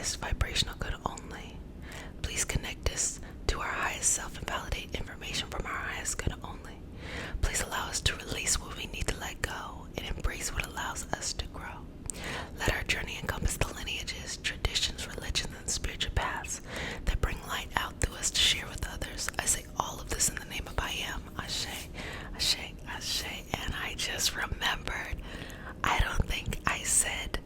highest vibrational good only. Please connect us to our highest self and validate information from our highest good only. Please allow us to release what we need to let go and embrace what allows us to grow. Let our journey encompass the lineages, traditions, religions, and spiritual paths that bring light out through us to share with others. I say all of this in the name of I am. Ashe, Ashe, Ashe. And I just remembered, I don't think I said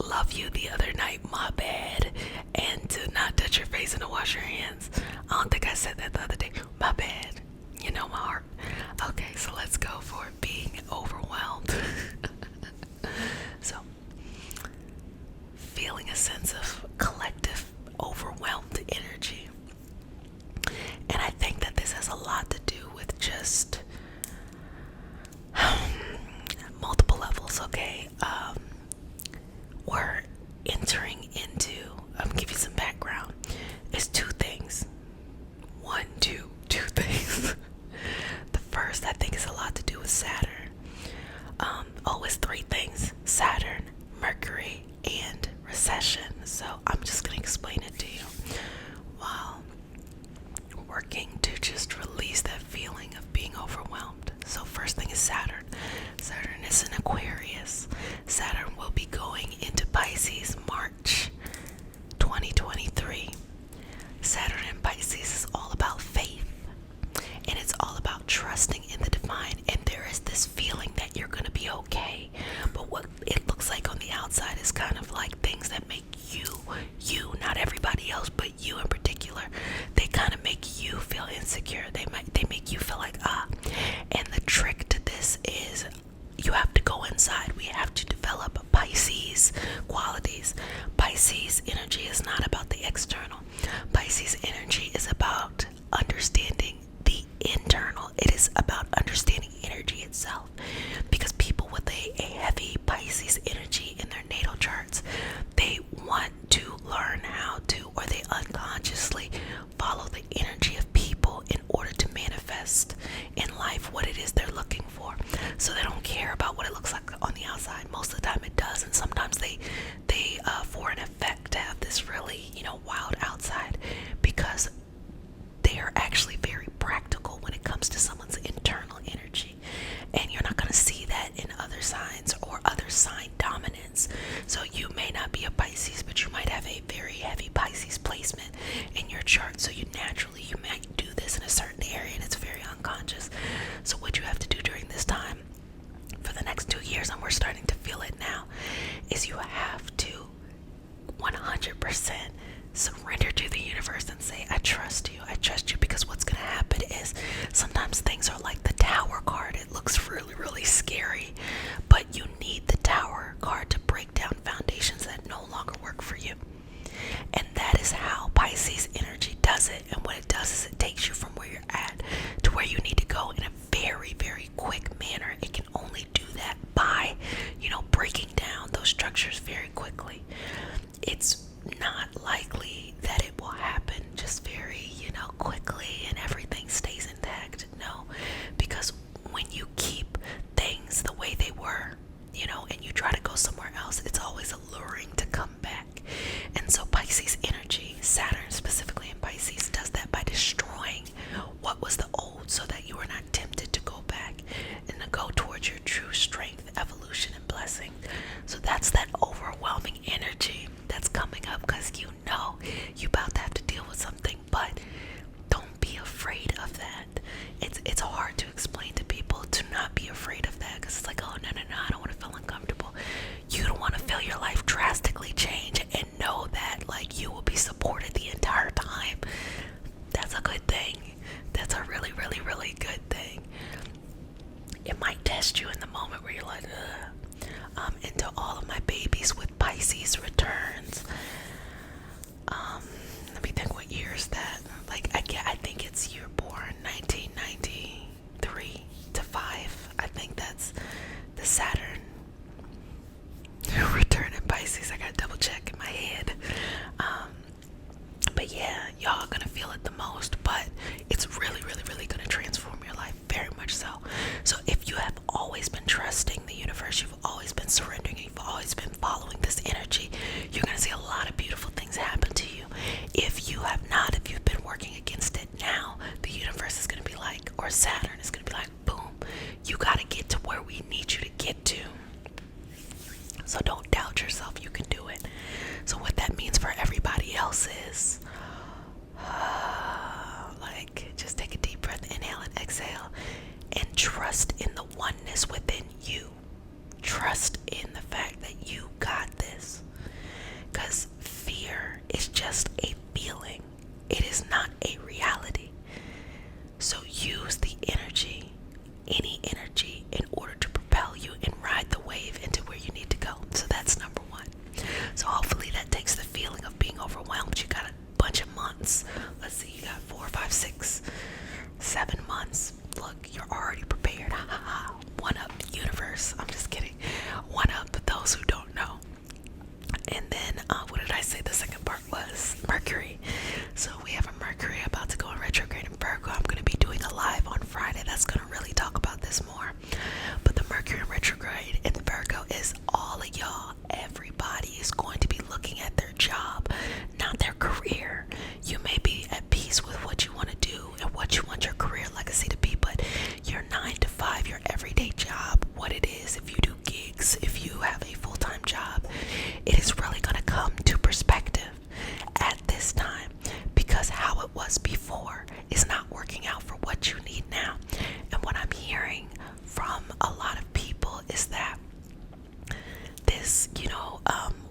love you the other night, my bad, and to not touch your face and to wash your hands. I don't think I said that the other day, my bad. You know my heart. Okay, so let's go for being overwhelmed. So, feeling a sense of collective overwhelmed energy. And I think that this has a lot to do with just multiple levels, okay? We're entering into, I'm gonna give you some background. It's two things. Two things. The first, I think, is a lot to do with Saturn. It's three things: Saturn, Mercury, and recession. So I'm just gonna explain it to you while working to just release that feeling of being overwhelmed. So first thing is Saturn. Saturn is in Aquarius. Saturn will be going into Pisces March 2023. Saturn in Pisces is all about faith, and it's all about trusting in the divine. And there is this feeling that you're gonna be okay, but what it looks like on the outside is kind of like things that make you, not everybody else, but you in particular, they kind of make you feel insecure. They make you feel like and the trick to this is you have to go inside. We have to develop Pisces qualities. Pisces energy is not about the external. Pisces energy is about understanding the internal. It is about understanding energy itself. Because people with a heavy Pisces energy in their natal charts, they want to learn how to, or they unconsciously follow the energy of people in order to manifest in life what it is they're looking for. So they don't care about what it looks like on the outside. Most of the time it does, and sometimes they for an effect have this really, wild outside, because they are actually very practical when it comes to someone's internal energy. And you're not going to see that in other signs or other sign dominance. So you may not be a Pisces, but you might have a very heavy Pisces placement in your chart. So you might do this in a certain area, and it's very unconscious. So what you have to do during this time for the next 2 years, and we're starting to feel it now, is you have to 100% surrender to the universe and say, I trust you, because what's going to happen is sometimes things are like the Tower card. It looks really, really scary, but you need the Tower card to break down foundations that no longer work for you. And that is how Pisces energy does it. And what it does is it takes you from where you're at to where you need to go in a very, very quick manner. It can only do that by, breaking down those structures very quickly. It's not likely that it will happen just very, quickly and everything stays intact. No, because when you keep things the way they were, and you try to go somewhere else, it's always alluring to come back. And so Pisces energy, Saturn specifically in Pisces, does that by destroying what was the old so that you are not tempted to go back and to go towards your true strength, evolution, and blessing. So that's that overwhelming energy that's coming up, because you about to have to deal with something, but don't be afraid of that. It's hard to explain to people to not be afraid of that, because it's like, oh no, I don't want to feel uncomfortable. You don't want to feel your life drastically change, and know that you will be supported the entire time. That's a good thing. That's a really, really, really good thing. It might test you in the moment where you're like, ugh. And to all of my babies with Pisces returns, let me think, what year is that? I think it's year born 1993 to 5. I think that's the Saturn return in Pisces. I gotta double check in my head. But yeah, y'all are gonna feel it the most, but it's really, really, really gonna transform your life, very much so. So if you have always been trusting the universe, you've always been surrendering, you've always been following this energy, you're gonna see a lot of beautiful 5, 6, 7 months. Look, you're already prepared. Ha ha ha. One up the universe. I'm just kidding. One up those who don't know. And then, what did I say the second part was? Mercury. So we have a Mercury about to go in retrograde in Virgo. I'm going to be doing a live on Friday that's going to really talk about this more. But the Mercury in retrograde in Virgo is all of y'all. Everybody is going to be looking at their job, not their career. You may be at peace with what you want to do and what you want your career legacy to be, but your 9 to 5, your everyday job, what it is, if you do gigs, if you have a full-time job, it is really going to come to perspective at this time, because how it was before is not working out for what you need now. And what I'm hearing from a lot of people is that this,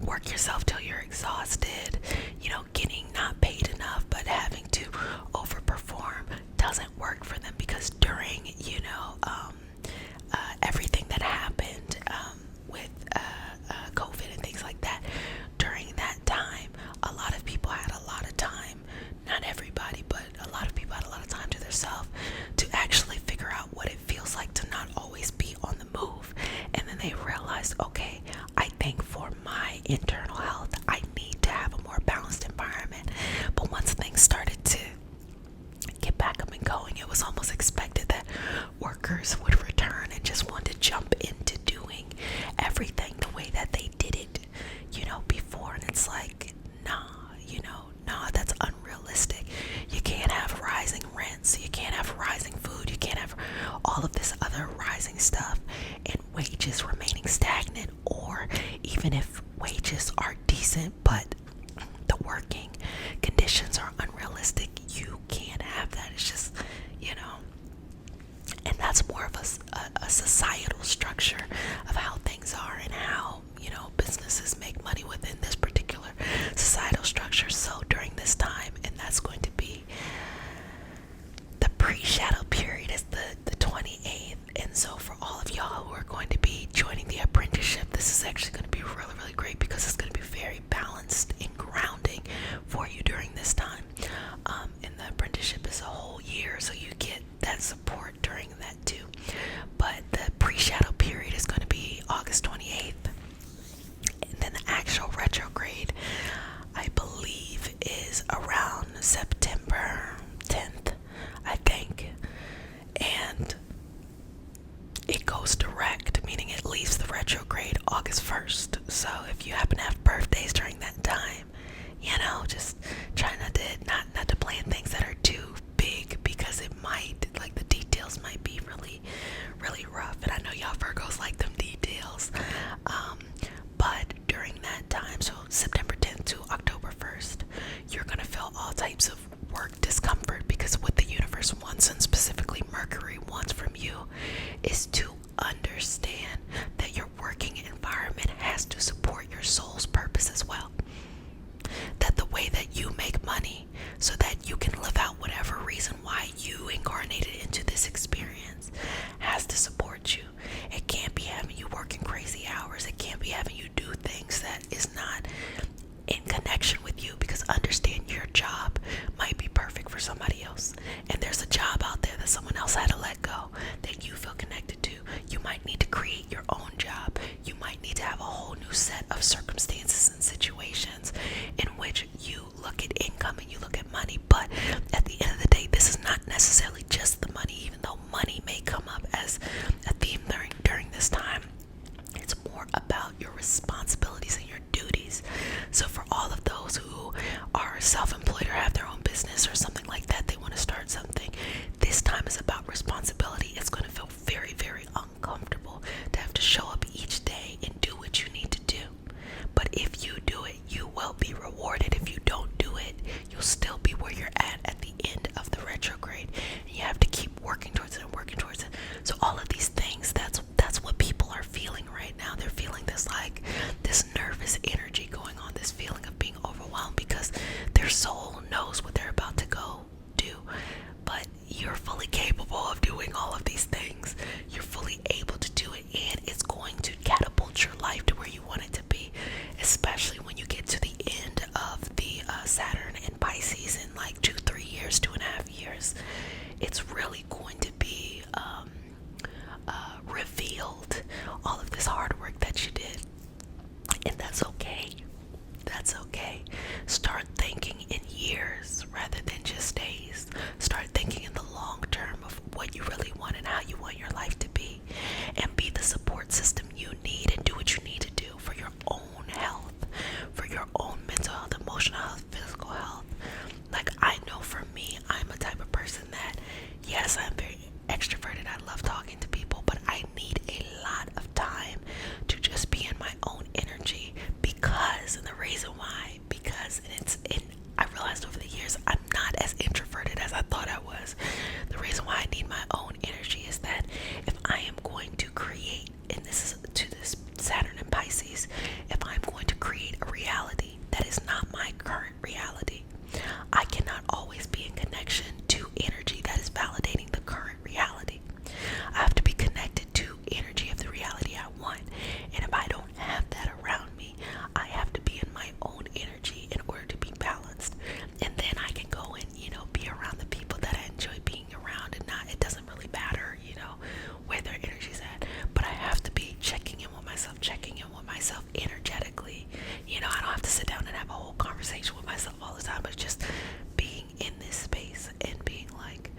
work yourself till you're exhausted, getting not paid enough but having to overperform doesn't work for them, because during, everything that happened with COVID and things like that, during that time, a lot of people had a lot of time, not everybody, but a lot of people had a lot of time to themselves to actually figure out what it feels like to not always be on the move. And then they realized, okay, I think for my internal health, I need to have a more balanced environment. But once things started to get back up and going, it was almost expected that workers would return and just want to jump into doing everything the way that they did it, before. And it's like, nah, that's unrealistic. You can't have rising rents, you can't have rising food, you can't have all of this other rising stuff and wages remaining stagnant, or even if wages are decent but the working conditions are unrealistic, you can't have that. It's just, and that's more of a societal structure of how things are and how, businesses make money within this particular societal structure. So during this time, and that's going to be the pre-shadow period, is the 28th. And so for all of y'all who are going to be joining the apprenticeship, this is actually going to be really, really great, because it's going to be very balanced and grounding for you during this time. And the apprenticeship is a whole year, so you get that support during that too. But the pre-shadow period is going to be August 28th. And then the actual retrograde, I believe, is around September 10th, I think. And it goes direct, meaning it leaves the retrograde August 1st. So if you happen to have birthdays during that time, just try not to plan things that are too big, because it might, like, the details might be really, really rough. And I know y'all Virgos like them details. But during that time, so September 10th to October 1st, you're going to feel all types of work discomfort, because what the universe wants, and specifically Mercury wants from you, is to understand that your working environment has to support your soul's purpose as well. That the way that you make money so that you can live out whatever reason why you incarnated into this experience has to support you. It can't be having you working crazy hours. It can't be having you do things that is not in connection with you, because understand your job might be perfect for somebody else, and there's a job out there that someone else had to let go that you feel connected to. You might need to create your own job. You might need to have a whole new set of circumstances and situations in which you look at income and you look at money. But at the end of the day, this is not necessarily just the money, even though money may come up as a theme during this time. It's more about your responsibilities and your duties. So for all of those who are self-employed or have their own business or something like that, they want to start something, this time is about responsibility. It's going to feel very, very uncomfortable to have to show up each day and do what you need to do. But if you do it, you will be rewarded. If you don't do it, you'll still be where you're at the end of the retrograde. And you have to keep working towards it and working towards it. So all of these things, that's what people are feeling right now. They're feeling this nervous energy going on, this feeling of being overwhelmed, because their soul knows what they're about to go do. But you're fully capable of doing all of these things. You're fully able to do it, and it's going to catapult your life to where you want it to be, especially when you get to the end of the Saturn and Pisces in like 2-3 years, 2.5 years. years, it's really going to be revealed, all of this hard work that you did. And that's okay. That's okay. Start thinking in years rather than just days. Start thinking in the long term of what you really want and how you want your life to be. And be the support system you need, and do what you need to do for your own health, for your own mental health, emotional health, physical health. Like, I know for me, I'm a type of person that, yes, I'm very extroverted. I love talking to people, but I need a lot of time to just be in my own energy, because, and the reason why, because, I realized over the years, I'm not as introverted as I thought I was. The reason why I need my own energy is that if I am going to create, and this is to this Saturn and Pisces, if I'm going to create a reality that is not my current reality, I cannot always be in connection to energy that is validating the current reality. I have to be connected to energy of the reality I want. And if I don't have that around me, I have to be in my own energy in order to be balanced. And then I can go and, be around the people that I enjoy being around, and not, it doesn't really matter, where their energy's at. But I have to be checking in with myself energetically. I don't have to sit down and have a whole conversation with myself all the time, but just being in this space and being like,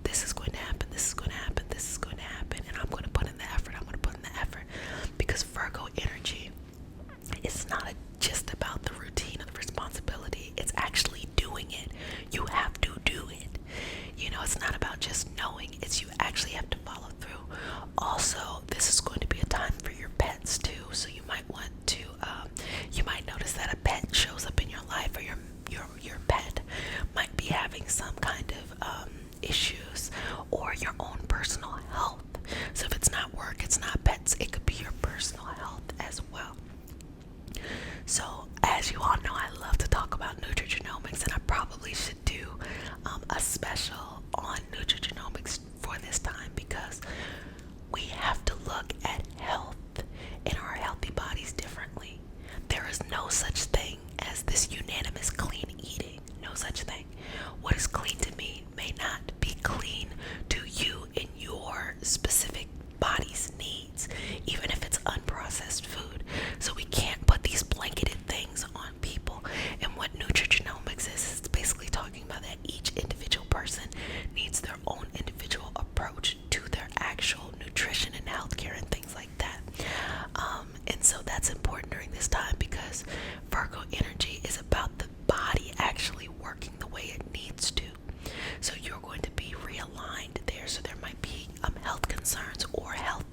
this is going to happen, this is going to happen, this is going to happen, and I'm going to put in the effort, because Virgo energy is not just about the routine or the responsibility, it's actually doing it. You have to do it. It's not about just knowing, it's you actually have to follow through. Also, this is going to be a time for your pets too, so you might want to, you might notice that a pet shows up in your life, or your pet might be having some kind of issues, or your own personal health. So if it's not work, it's not pets, it could be your personal health as well. So as you all know, I love to talk about nutrigenomics, and I probably should do a special on nutrigenomics for this time, because we have to look at health in our healthy bodies differently. There is no such thing as this unanimous clean eating. No such thing. What is clean to me may not be clean to you in your specific body's needs, even if it's unprocessed food. So we can't put these blanketed things on people. And what nutrigenomics is, it's basically talking about that each individual person needs their own individual approach to their actual nutrition and healthcare and things like that. And so that's important during this time, because Virgo energy is about the body actually working the way it needs to. So you're going to be realigned there. So there might be health concerns or health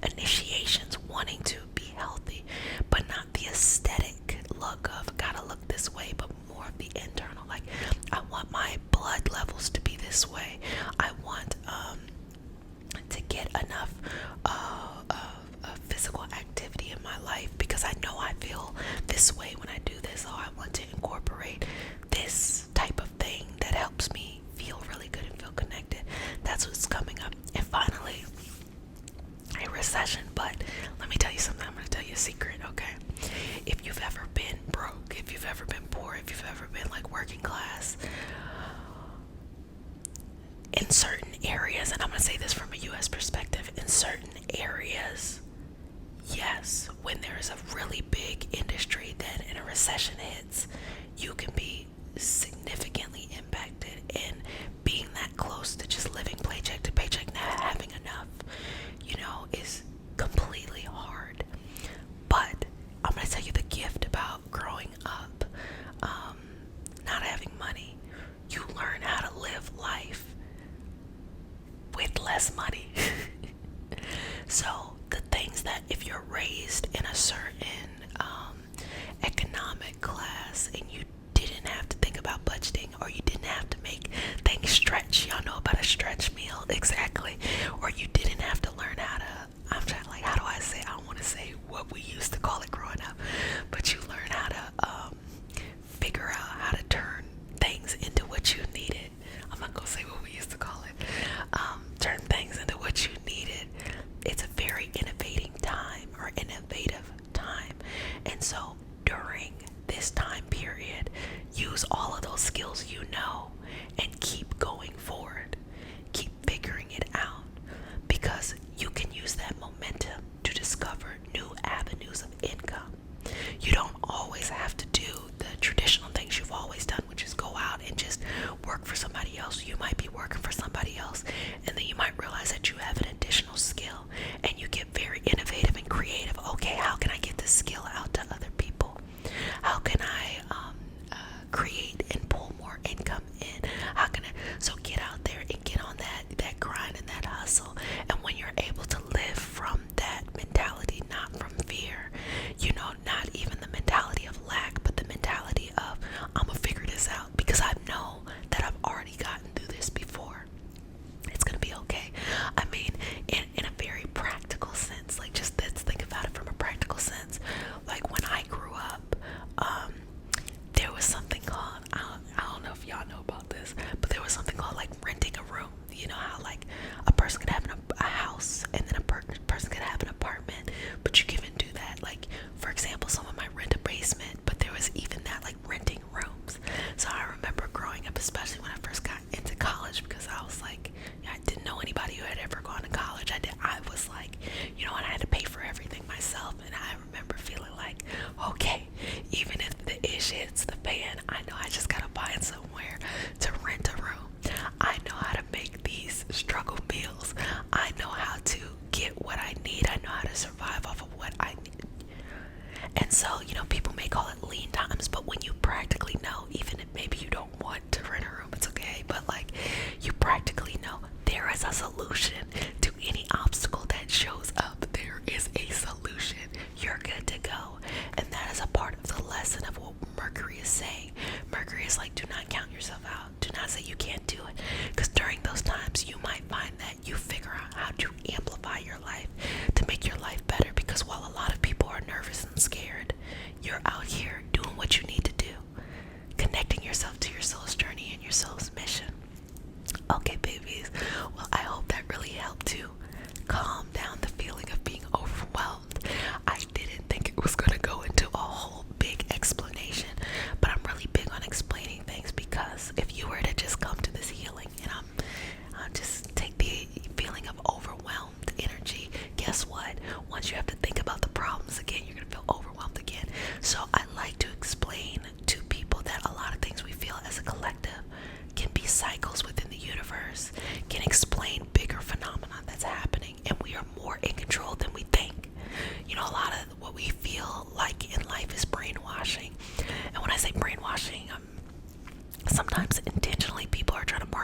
initiations, wanting to be healthy, but not the aesthetic look of gotta look this way, but more of the internal. Like, I want my blood levels to be this way. I want to get enough physical activity in my life, because I know I feel this way when I do this. So I want to incorporate this type of thing that helps me feel really good and feel connected. That's what's coming up. And finally, a recession. But let me tell you something. I'm going to tell you a secret, okay? If you've ever been broke, if you've ever been poor, if you've ever been like working class, in certain areas, and I'm going to say this from a U.S. perspective, in certain areas, yes, when there is a really big industry that in a recession hits, you can be significantly impacted. And being that close to just living paycheck to paycheck, not having enough, is completely hard. But I'm going to tell you the gift about growing up, not having money. You learn how to live life with less money. So the things that, if you're raised in a certain economic class, and you didn't have to think about budgeting, or you didn't have to make things stretch, y'all know about a stretch meal, exactly, or you didn't have to learn how to, I'm trying, like, how do I say, I don't want to say what we used to call it growing up, but you learn how to figure out how to turn things into what you needed. I'm not gonna say what we used to call it, turn things into what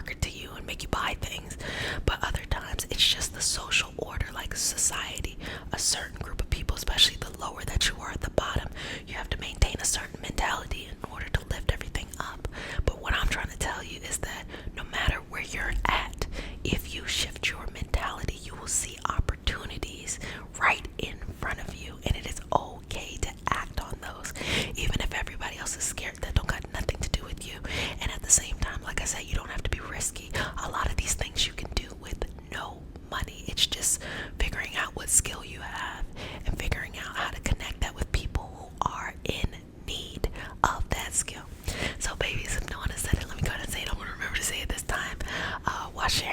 market to you and make you buy things. But other times it's just the social order, like society. A certain group of people, especially the lower that you are at the bottom, you have to maintain a certain mentality in order to lift everything up. But what I'm trying to tell you is that no matter where you're at, if you shift your mentality, you will see opportunities right in front of you, and it is okay to act on those, even if everybody else is scared. That don't got nothing to do with you. And at the same time, like I said, you don't have to be risky. A lot of these things you can do with no money. It's just figuring out what skill you have and figuring out how to connect that with people who are in need of that skill. So babies, if no one has said it, let me go ahead and say it. I'm gonna remember to say it this time. Wash your